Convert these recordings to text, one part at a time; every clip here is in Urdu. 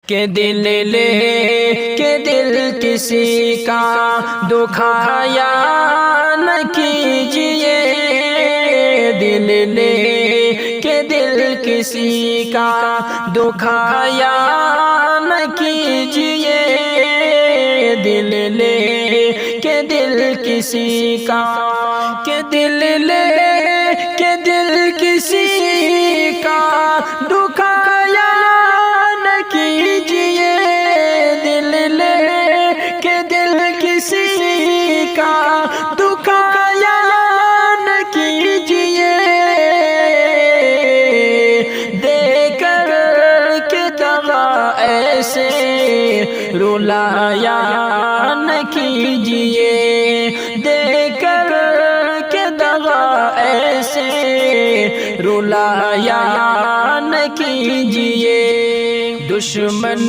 کہ دل لے کہ دل کسی کا دکھایا نہ کیجیے، دل لے کہ دل کسی کا دکھایا نہ کیجیے، دل لے کہ دل کسی کا، کہ دل لے کہ دل کسی کا دکھایا نہ کیجیے، دل لے کہ دل کسی کا دکھایا نہ کیجیے، دے کر کے دغا ایسے رلایا نہ کیجیے، دے کر کے دغا ایسے رلایا نہ کیجیے، دشمن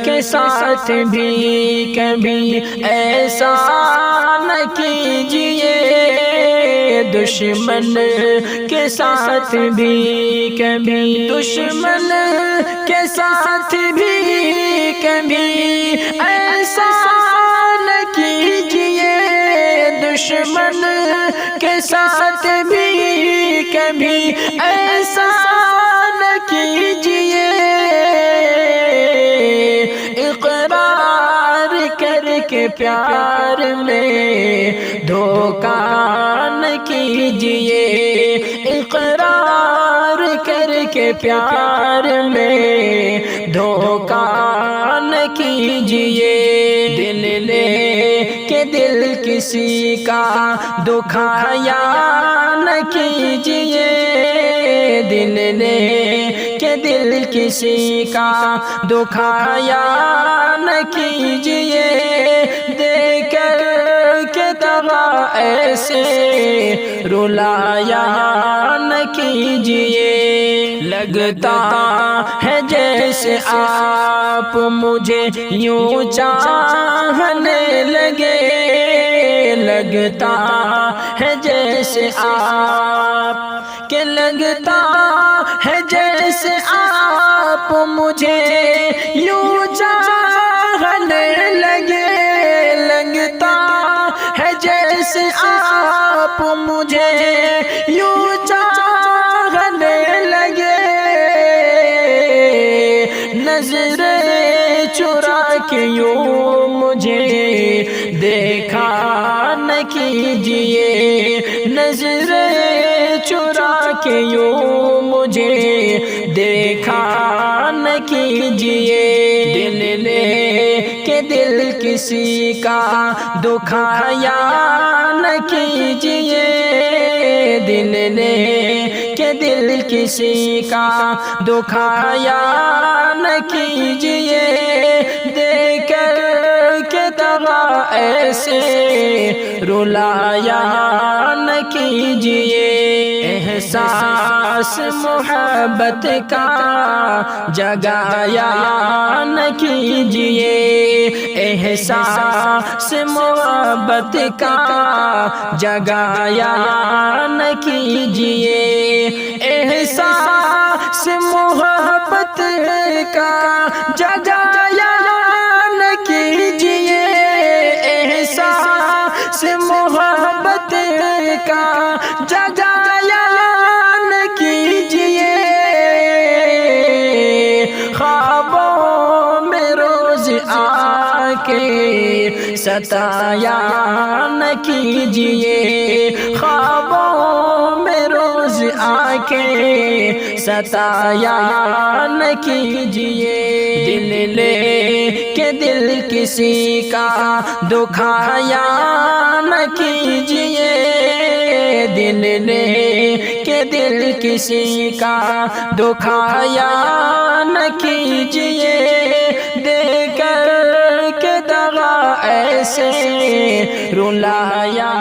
کے ساتھ بھی کبھی ایسا نہ کیجیے، دشمن کے ساتھ بھی کبھی، دشمن کے ساتھ بھی کبھی ایسا نہ کیجیے، دشمن کے ساتھ بھی کبھی ایسا نہ کیجیے، اقرار کر کے پیار میں دھوکہ نہ کیجیے، اقرار کر کے پیار میں دھوکہ نہ کیجیے، دل لے کہ دل کسی کا دکھایا نہ کیجیے، دل لے کہ دل کسی کا دکھایا نہ کیجیے، دے کر کے دغا ایسے رلایا نہ کیجیے، لگتا ہے جیسے آپ مجھے یوں چاہنے لگے، لگتا ہے جیسے آپ، کہ لگتا ہے جیسے آپ مجھے یوں چاہنے لگے، لگتا ہے جیسے آپ مجھے یوں چاہنے لگے، نظریں چرا کے یوں مجھے دیکھا نہ کیجیے، نظریں چرا کے یوں مجھے دیکھا نہ کیجیے، دل لے کہ دل کسی کا دکھایا نہ کیجیے، دل لے کہ دل کسی کا دکھایا نہ کیجیے، دے کر کے دغا ایسے رلایا نہ کیجیے، احساس محبت کا جگایا نہ کیجیے، احساس محبت کا جگایا نہ کیجیے، احساس محبت کا جگایا نہ کیجیے، احساس محبت کا جگایا نہ کیجیے، خوابوں میں روز آ کے ستایا نہ کیجیے، خوابوں میں روز آ کے ستایا نہ کیجیے، دل لے کہ دل کسی کا دکھایا نہ کیجیے، دل لے کہ دل کسی کا دکھایا نہ کیجیے، دے کر کے دغا ایسے رلایا